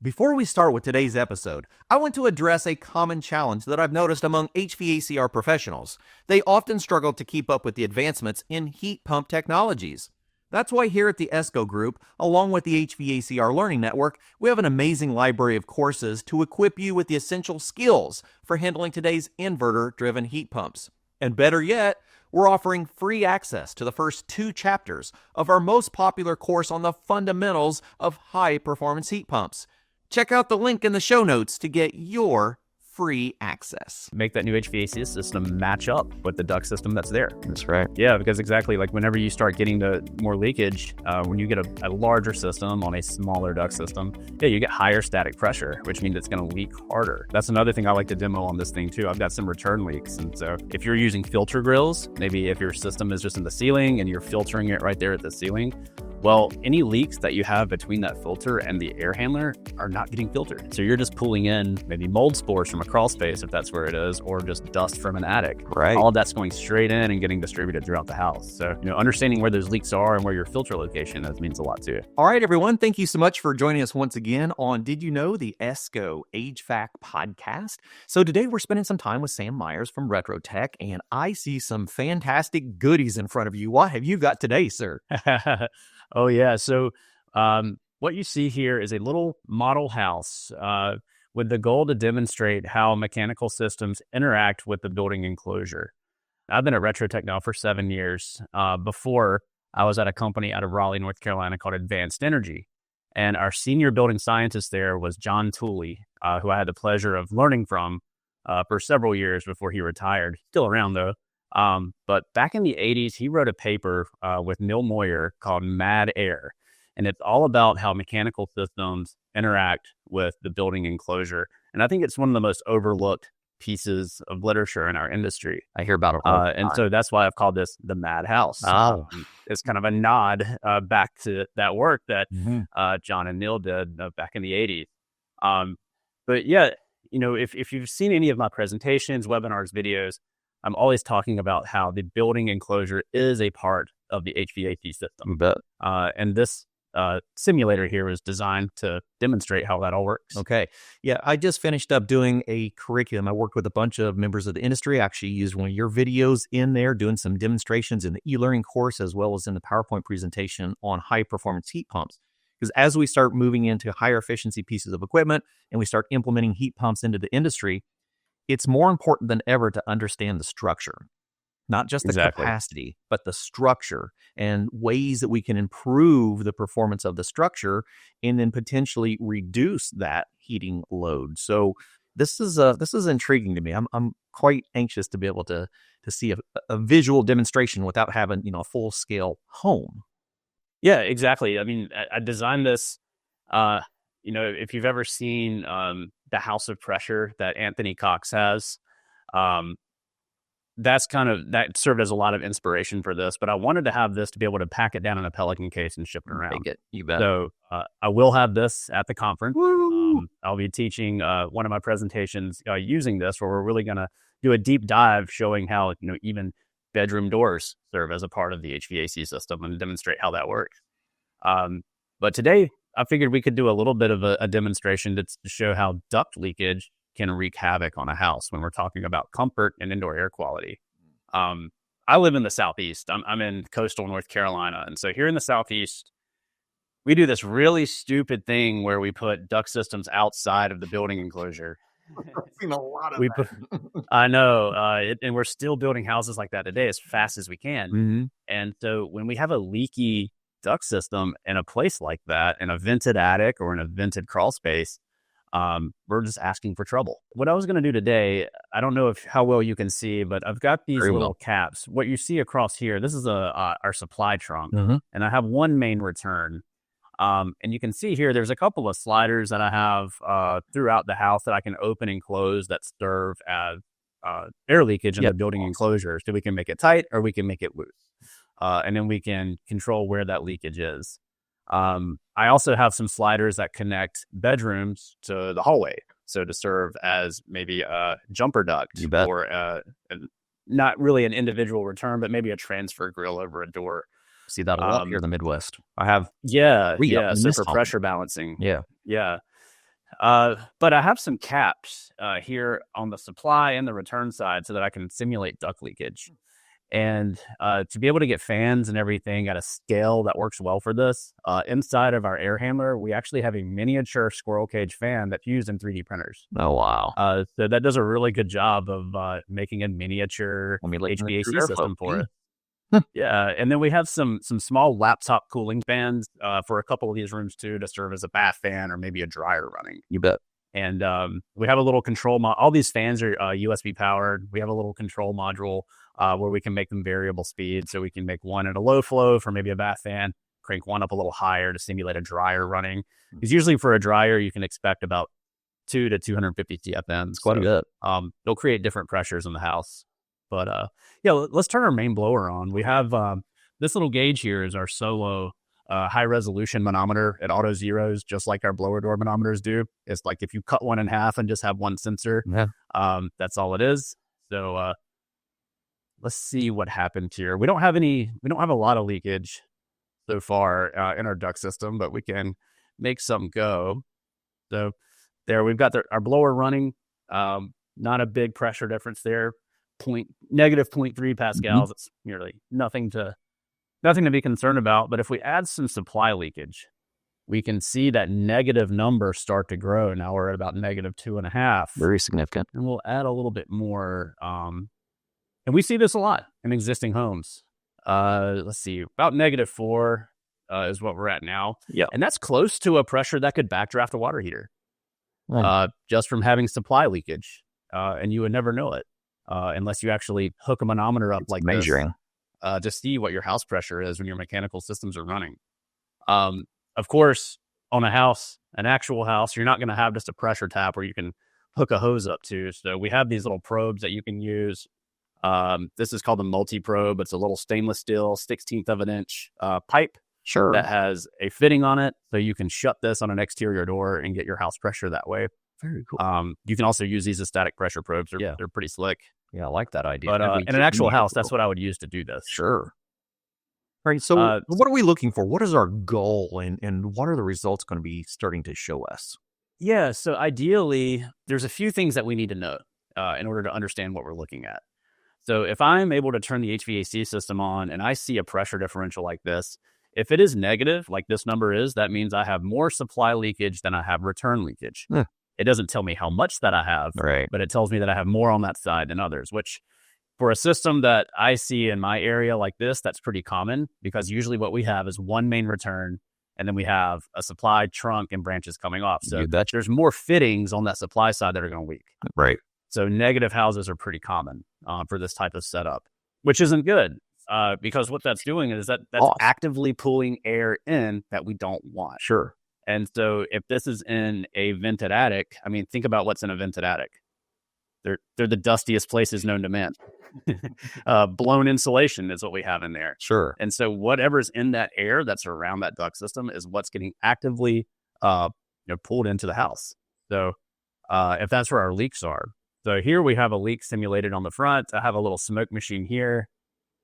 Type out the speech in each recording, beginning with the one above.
Before we start with today's episode, I want to address a common challenge that I've noticed among HVACR professionals. They often struggle to keep up with the advancements in heat pump technologies. That's why here at the Esco Group, along with the HVACR Learning Network, we have an amazing library of courses to equip you with the essential skills for handling today's inverter-driven heat pumps. And better yet, we're offering free access to the first 2 chapters of our most popular course on the fundamentals of high-performance heat pumps. Check out the link in the show notes to get your free access. Make that new HVAC system match up with the duct system that's there. That's right. Yeah, because exactly like whenever you start getting the more leakage, when you get a larger system on a smaller duct system, you get higher static pressure, which means it's going to leak harder. That's another thing I like to demo on this thing too. I've got some return leaks. And so if you're using filter grills, maybe if your system is just in the ceiling and you're filtering it right there at the ceiling, well, any leaks that you have between that filter and the air handler are not getting filtered. So you're just pulling in maybe mold spores from a crawl space, if that's where it is, or just dust from an attic. Right. All of that's going straight in and getting distributed throughout the house. So, understanding where those leaks are and where your filter location is means a lot too. All right, everyone. Thank you so much for joining us once again on Did You Know, the Esco HVAC Podcast. So today we're spending some time with Sam Myers from Retro Tech, and I see some fantastic goodies in front of you. What have you got today, sir? Oh, yeah. So what you see here is a little model house with the goal to demonstrate how mechanical systems interact with the building enclosure. I've been at Retro Tech now for 7 years. Before, I was at a company out of Raleigh, North Carolina called Advanced Energy. And our senior building scientist there was John Tooley, who I had the pleasure of learning from for several years before he retired. Still around, though. But back in the 80s, he wrote a paper with Neil Moyer called Mad Air. And it's all about how mechanical systems interact with the building enclosure. And I think it's one of the most overlooked pieces of literature in our industry. I hear about it all the time. And so that's why I've called this the Mad House. It's kind of a nod back to that work that John and Neil did back in the 80s. But yeah, if you've seen any of my presentations, webinars, videos, I'm always talking about how the building enclosure is a part of the HVAC system. And this simulator here is designed to demonstrate how that all works. Okay. Yeah, I just finished up doing a curriculum. I worked with a bunch of members of the industry. I actually used one of your videos in there, doing some demonstrations in the e-learning course, as well as in the PowerPoint presentation on high-performance heat pumps. Because as we start moving into higher efficiency pieces of equipment and we start implementing heat pumps into the industry, it's more important than ever to understand the structure, not just the capacity, but the structure and ways that we can improve the performance of the structure and then potentially reduce that heating load. So this is intriguing to me. I'm quite anxious to be able to see a visual demonstration without having, a full scale home. Yeah, exactly. I mean, I designed this, if you've ever seen the House of Pressure that Anthony Cox has, that served as a lot of inspiration for this. But I wanted to have this to be able to pack it down in a Pelican case and ship it around. You bet. So I will have this at the conference. I'll be teaching one of my presentations using this, where we're really going to do a deep dive showing how even bedroom doors serve as a part of the HVAC system and demonstrate how that works. But today, I figured we could do a little bit of a demonstration to show how duct leakage can wreak havoc on a house when we're talking about comfort and indoor air quality. I live in the Southeast. I'm in coastal North Carolina. And so here in the Southeast, we do this really stupid thing where we put duct systems outside of the building enclosure. I've seen a lot of that. I know. And we're still building houses like that today as fast as we can. Mm-hmm. And so when we have a leaky duct system in a place like that, in a vented attic or in a vented crawl space, we're just asking for trouble. What I was going to do today, I don't know how well you can see, but I've got these little caps. What you see across here, this is our supply trunk, and I have one main return. And you can see here, there's a couple of sliders that I have throughout the house that I can open and close that serve as air leakage in the building enclosure. So we can make it tight or we can make it loose. And then we can control where that leakage is. I also have some sliders that connect bedrooms to the hallway. So to serve as maybe a jumper duct or not really an individual return, but maybe a transfer grill over a door. See that a lot here in the Midwest. I have so for pressure balancing. Yeah. But I have some caps here on the supply and the return side so that I can simulate duct leakage. And to be able to get fans and everything at a scale that works well for this, inside of our air handler, we actually have a miniature squirrel cage fan that's used in 3D printers. Oh, wow. So that does a really good job of making a miniature HVAC system for us. Yeah, and then we have some small laptop cooling fans for a couple of these rooms too, to serve as a bath fan or maybe a dryer running. You bet. And we have a little control all these fans are USB powered. We have a little control module where we can make them variable speed. So we can make one at a low flow for maybe a bath fan, crank one up a little higher to simulate a dryer running. Because usually for a dryer, you can expect about 2 to 250 CFMs. Quite a bit. They'll create different pressures in the house. But yeah, let's turn our main blower on. We have this little gauge here is our solo high resolution manometer. It auto zeros just like our blower door manometers do. It's like if you cut one in half and just have one sensor, that's all it is. So let's see what happened here. We don't have a lot of leakage so far in our duct system, but we can make some go. So there we've got our blower running. Not a big pressure difference there. Negative 0.3 pascals. It's merely nothing to be concerned about. But if we add some supply leakage, we can see that negative number start to grow. Now we're at about negative 2.5. Very significant. And we'll add a little bit more. And we see this a lot in existing homes. Let's see, about negative 4 is what we're at now. Yeah. And that's close to a pressure that could backdraft a water heater Right. just from having supply leakage. And you would never know it. Unless you actually hook a manometer up like measuring this, to see what your house pressure is when your mechanical systems are running. Of course, on an actual house, you're not going to have just a pressure tap where you can hook a hose up to. So we have these little probes that you can use. This is called a multi-probe. It's a little stainless steel 1/16 of an inch pipe that has a fitting on it. So you can shut this on an exterior door and get your house pressure that way. Very cool. You can also use these as static pressure probes. They're pretty slick. Yeah, I like that idea. But in an actual house, that's what I would use to do this. Sure. All right. So what are we looking for? What is our goal, and what are the results going to be starting to show us? Yeah. So ideally, there's a few things that we need to know in order to understand what we're looking at. So if I'm able to turn the HVAC system on and I see a pressure differential like this, if it is negative, like this number is, that means I have more supply leakage than I have return leakage. It doesn't tell me how much that I have, but it tells me that I have more on that side than others, which for a system that I see in my area like this, that's pretty common because usually what we have is one main return and then we have a supply trunk and branches coming off. So there's more fittings on that supply side that are going to leak. Right. So negative houses are pretty common for this type of setup, which isn't good because what that's doing is that's actively pulling air in that we don't want. Sure. And so if this is in a vented attic, I mean, think about what's in a vented attic. They're the dustiest places known to man. Blown insulation is what we have in there. Sure. And so whatever's in that air that's around that duct system is what's getting actively pulled into the house. So if that's where our leaks are. So here we have a leak simulated on the front. I have a little smoke machine here.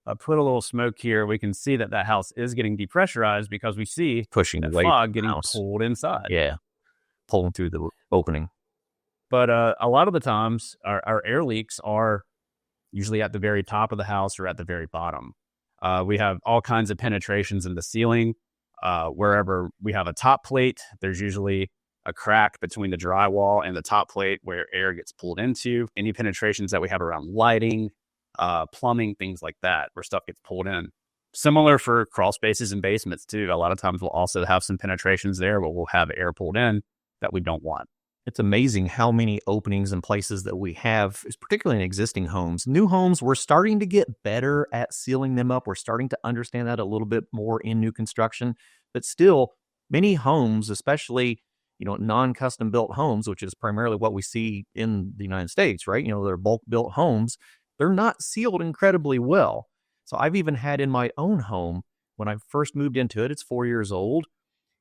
I put a little smoke here. We can see that house is getting depressurized because we see pushing that away fog getting pulled inside. Yeah, pulling through the opening. But a lot of the times, our air leaks are usually at the very top of the house or at the very bottom. We have all kinds of penetrations in the ceiling. Wherever we have a top plate, there's usually a crack between the drywall and the top plate where air gets pulled into. Any penetrations that we have around lighting, plumbing, things like that, where stuff gets pulled in. Similar for crawl spaces and basements too. A lot of times we'll also have some penetrations there where we'll have air pulled in that we don't want. It's amazing how many openings and places that we have, particularly in existing homes. New homes, we're starting to get better at sealing them up. We're starting to understand that a little bit more in new construction. But still, many homes, especially non-custom built homes, which is primarily what we see in the United States, right? They're bulk built homes. They're not sealed incredibly well. So I've even had in my own home, when I first moved into it, it's 4 years old,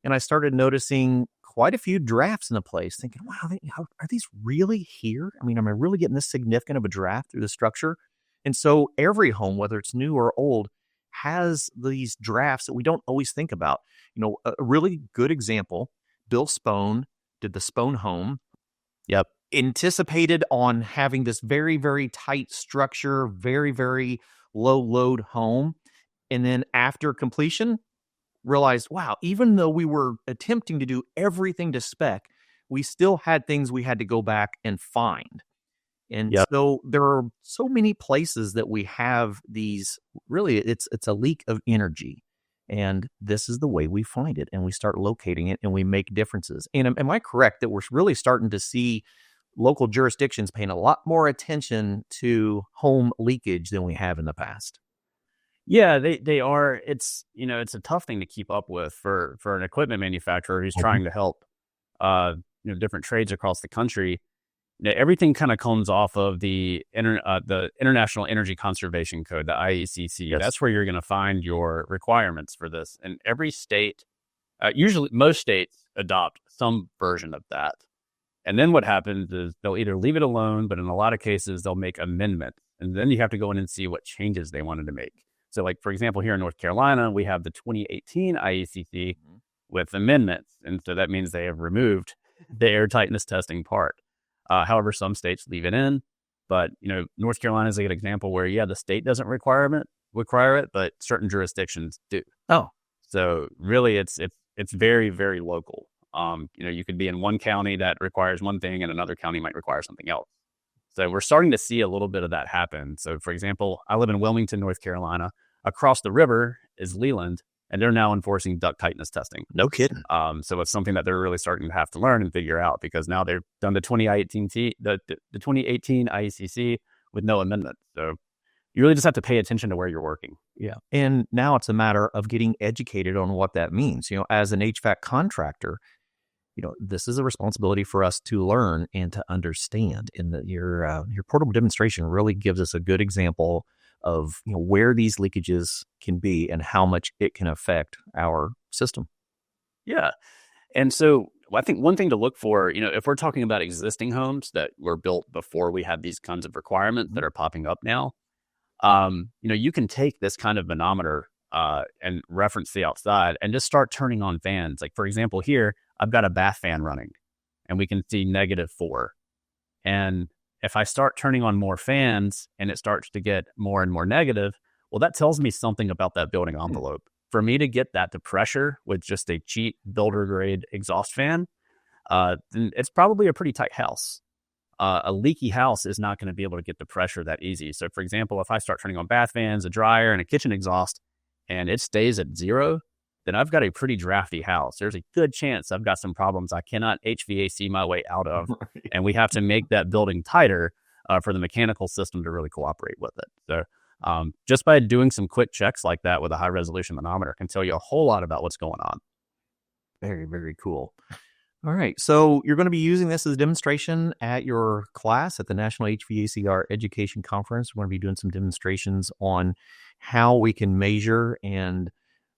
and I started noticing quite a few drafts in the place, thinking, wow, are these really here? I mean, am I really getting this significant of a draft through the structure? And so every home, whether it's new or old, has these drafts that we don't always think about. A really good example, Bill Spohn did the Spone home, Yep. anticipated on having this very, very tight structure, very, very low load home. And then after completion, realized, wow, even though we were attempting to do everything to spec, we still had things we had to go back and find. And Yep. so there are so many places that we have these, really, it's a leak of energy. And this is the way we find it. And we start locating it and we make differences. And am I correct that we're really starting to see local jurisdictions paying a lot more attention to home leakage than we have in the past? Yeah, they are. It's it's a tough thing to keep up with for an equipment manufacturer who's trying to help different trades across the country. Everything kind of comes off of the International Energy Conservation Code, the IECC. Yes. That's where you're going to find your requirements for this. And every state, usually most states, adopt some version of that. And then what happens is they'll either leave it alone, but in a lot of cases, they'll make amendments. And then you have to go in and see what changes they wanted to make. So like, for example, here in North Carolina, we have the 2018 IECC with amendments. And so that means they have removed the airtightness testing part. However, some states leave it in, but North Carolina is a good example where, the state doesn't require it, but certain jurisdictions do. Oh, so really it's very, very local. You could be in one county that requires one thing and another county might require something else. So we're starting to see a little bit of that happen. So for example, I live in Wilmington, North Carolina. Across the river is Leland, and they're now enforcing duct tightness testing. no kidding. So it's something that they're really starting to have to learn and figure out, because now they've done the 2018 IECC with no amendments. So you really just have to pay attention to where you're working. Yeah. And now it's a matter of getting educated on what that means. As an HVAC contractor, this is a responsibility for us to learn and to understand. And your portable demonstration really gives us a good example of where these leakages can be and how much it can affect our system. Yeah. And so I think one thing to look for, if we're talking about existing homes that were built before we had these kinds of requirements that are popping up now, you can take this kind of manometer and reference the outside and just start turning on fans. Like, for example, here, I've got a bath fan running and we can see -4. And if I start turning on more fans and it starts to get more and more negative, well, that tells me something about that building envelope. For me to get that to pressure with just a cheap builder grade exhaust fan, then it's probably a pretty tight house. A leaky house is not going to be able to get the pressure that easy. So for example, if I start turning on bath fans, a dryer, and a kitchen exhaust, and it stays at 0, then I've got a pretty drafty house. There's a good chance I've got some problems I cannot HVAC my way out of. Right. And we have to make that building tighter for the mechanical system to really cooperate with it. So just by doing some quick checks like that with a high resolution manometer can tell you a whole lot about what's going on. Very, very cool. All right. So you're going to be using this as a demonstration at your class at the National HVAC Education Conference. We're going to be doing some demonstrations on how we can measure and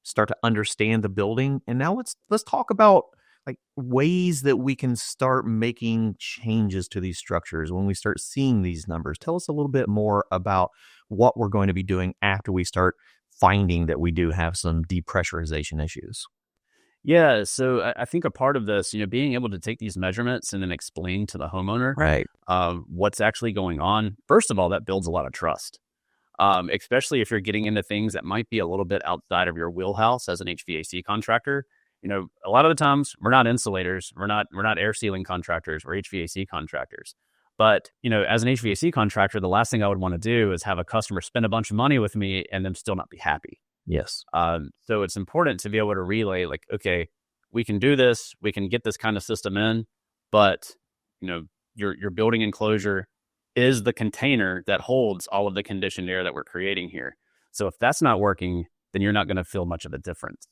start to understand the building. And now let's talk about like ways that we can start making changes to these structures when we start seeing these numbers. Tell us a little bit more about what we're going to be doing after we start finding that we do have some depressurization issues. Yeah, so I think a part of this, being able to take these measurements and then explain to the homeowner Right. What's actually going on. First of all, that builds a lot of trust, especially if you're getting into things that might be a little bit outside of your wheelhouse as an HVAC contractor. A lot of the times we're not insulators, we're not air sealing contractors, we're HVAC contractors. But, as an HVAC contractor, the last thing I would want to do is have a customer spend a bunch of money with me and them still not be happy. Yes. So it's important to be able to relay, like, okay, we can do this, we can get this kind of system in, but your building enclosure is the container that holds all of the conditioned air that we're creating here. So if that's not working, then you're not going to feel much of a difference.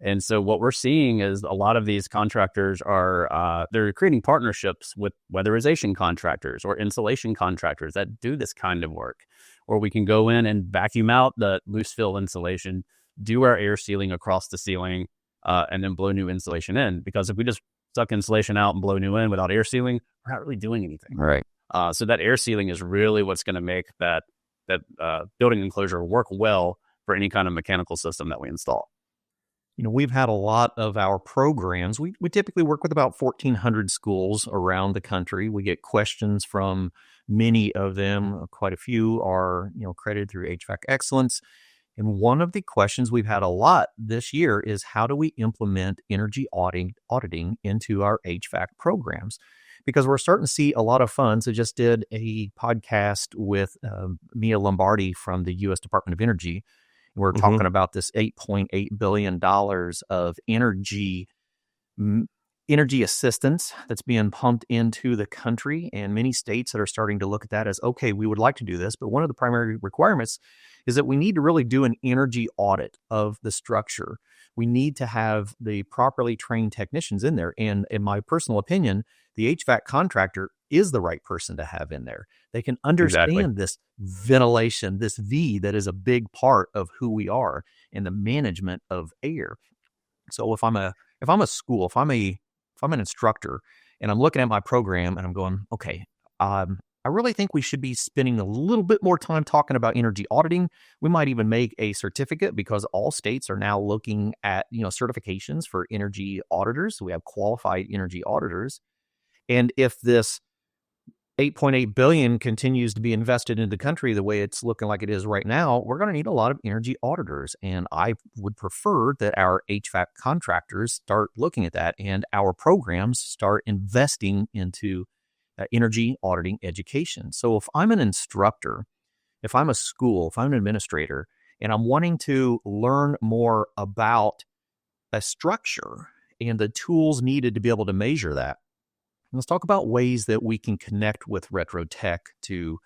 And so what we're seeing is a lot of these contractors are they're creating partnerships with weatherization contractors or insulation contractors that do this kind of work. Or we can go in and vacuum out the loose fill insulation, do our air sealing across the ceiling, and then blow new insulation in. Because if we just suck insulation out and blow new in without air sealing, we're not really doing anything. Right. So that air sealing is really what's going to make that building enclosure work well for any kind of mechanical system that we install. We've had a lot of our programs. We typically work with about 1,400 schools around the country. We get questions from many of them. Quite a few are, credited through HVAC Excellence. And one of the questions we've had a lot this year is how do we implement energy auditing into our HVAC programs? Because we're starting to see a lot of funds. I just did a podcast with Mia Lombardi from the U.S. Department of Energy. We're talking about this $8.8 billion of energy assistance that's being pumped into the country, and many states that are starting to look at that as, okay, we would like to do this, but one of the primary requirements is that we need to really do an energy audit of the structure. We need to have the properly trained technicians in there. And in my personal opinion, the HVAC contractor is the right person to have in there. They can understand this ventilation, this V that is a big part of who we are in the management of air. So if I'm a school, if I'm an instructor and I'm looking at my program and I'm going, okay, I really think we should be spending a little bit more time talking about energy auditing. We might even make a certificate because all states are now looking at, certifications for energy auditors. So we have qualified energy auditors. And if this $8.8 billion continues to be invested into the country the way it's looking like it is right now, we're going to need a lot of energy auditors. And I would prefer that our HVAC contractors start looking at that and our programs start investing into energy auditing education. So if I'm an instructor, if I'm a school, if I'm an administrator, and I'm wanting to learn more about a structure and the tools needed to be able to measure that, let's talk about ways that we can connect with Retro Tech to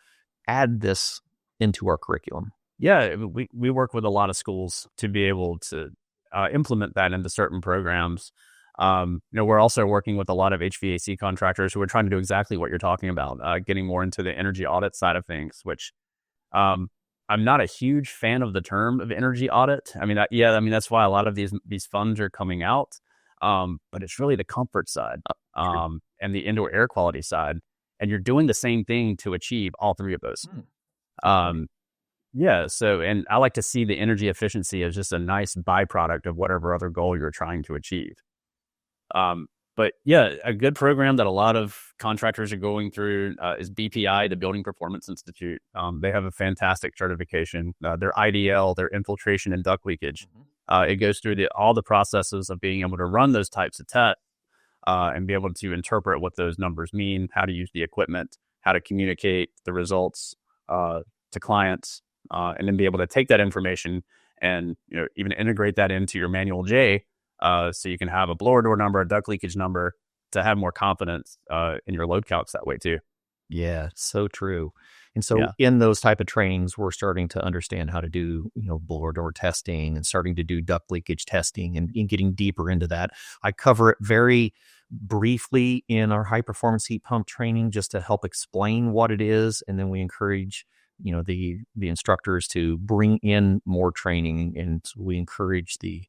add this into our curriculum. Yeah, we work with a lot of schools to be able to implement that into certain programs. We're also working with a lot of HVAC contractors who are trying to do exactly what you're talking about, getting more into the energy audit side of things, which I'm not a huge fan of the term of energy audit. That's why a lot of these funds are coming out. But it's really the comfort side and the indoor air quality side. And you're doing the same thing to achieve all three of those. And I like to see the energy efficiency as just a nice byproduct of whatever other goal you're trying to achieve. A good program that a lot of contractors are going through is BPI, the Building Performance Institute. They have a fantastic certification. Their IDL, their infiltration and duct leakage. It goes through all the processes of being able to run those types of tests and be able to interpret what those numbers mean, how to use the equipment, how to communicate the results to clients, and then be able to take that information and even integrate that into your manual J. So you can have a blower door number, a duct leakage number to have more confidence in your load calcs that way too. Yeah, so true. And so in those type of trainings, we're starting to understand how to do, blower door testing and starting to do duct leakage testing and getting deeper into that. I cover it very briefly in our high performance heat pump training just to help explain what it is. And then we encourage, the instructors to bring in more training, and we encourage the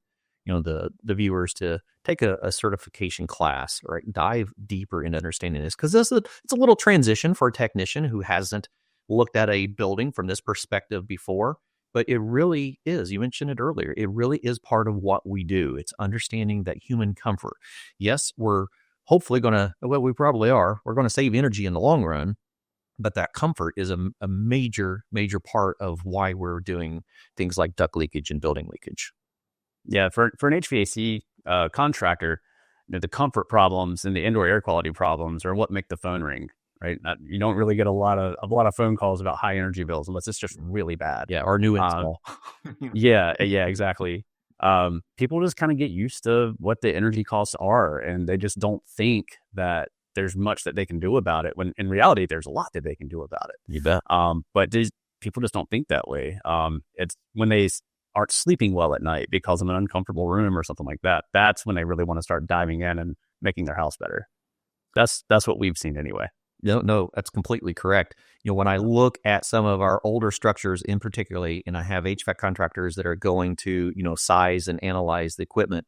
viewers to take a certification class, right? Dive deeper into understanding this, because it's a little transition for a technician who hasn't looked at a building from this perspective before, but it really is. You mentioned it earlier. It really is part of what we do. It's understanding that human comfort. Yes, we're hopefully we probably are. We're going to save energy in the long run, but that comfort is a major, major part of why we're doing things like duct leakage and building leakage. Yeah, for an HVAC contractor, the comfort problems and the indoor air quality problems are what make the phone ring, right? You don't really get a lot of phone calls about high energy bills unless it's just really bad. Yeah, or new install. Yeah, exactly. People just kind of get used to what the energy costs are, and they just don't think that there's much that they can do about it, when in reality, there's a lot that they can do about it. You bet. But people just don't think that way. It's when they aren't sleeping well at night because of an uncomfortable room or something like that. That's when they really want to start diving in and making their house better. That's what we've seen anyway. No, that's completely correct. When I look at some of our older structures in particularly, and I have HVAC contractors that are going to, size and analyze the equipment,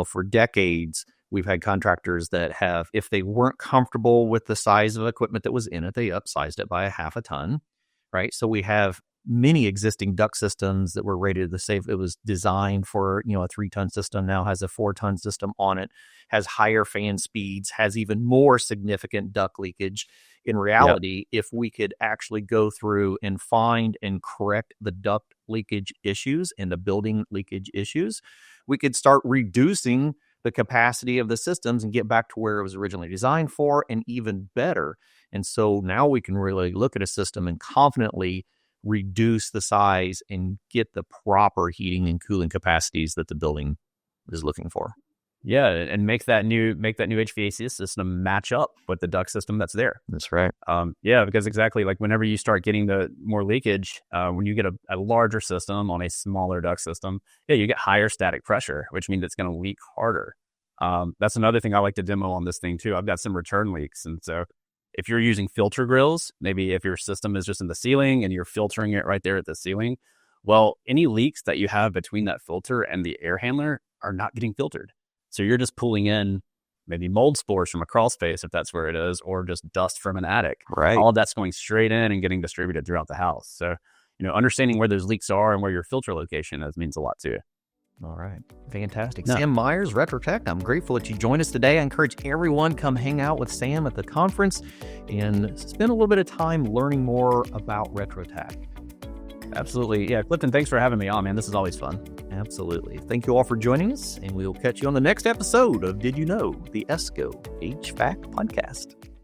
for decades, we've had contractors that have, if they weren't comfortable with the size of equipment that was in it, they upsized it by a half a ton, right? So we have many existing duct systems that were rated the safe. It was designed for, a 3-ton system, now has a 4-ton system on it, has higher fan speeds, has even more significant duct leakage. In reality, if we could actually go through and find and correct the duct leakage issues and the building leakage issues, we could start reducing the capacity of the systems and get back to where it was originally designed for, and even better. And so now we can really look at a system and confidently reduce the size and get the proper heating and cooling capacities that the building is looking for. Yeah, and make that new HVAC system match up with the duct system that's there. That's right. Because exactly, like whenever you start getting the more leakage, when you get a larger system on a smaller duct system, you get higher static pressure, which means it's going to leak harder. That's another thing I like to demo on this thing too. I've got some return leaks, and so if you're using filter grills, maybe if your system is just in the ceiling and you're filtering it right there at the ceiling, well, any leaks that you have between that filter and the air handler are not getting filtered. So you're just pulling in maybe mold spores from a crawl space, if that's where it is, or just dust from an attic. Right. All of that's going straight in and getting distributed throughout the house. So, understanding where those leaks are and where your filter location is means a lot too. All right. Fantastic. Sam Myers, RetroTech. I'm grateful that you joined us today. I encourage everyone come hang out with Sam at the conference and spend a little bit of time learning more about RetroTech. Absolutely. Yeah, Clifton, thanks for having me on, man. This is always fun. Absolutely. Thank you all for joining us, and we'll catch you on the next episode of Did You Know, the Esco HVAC Podcast.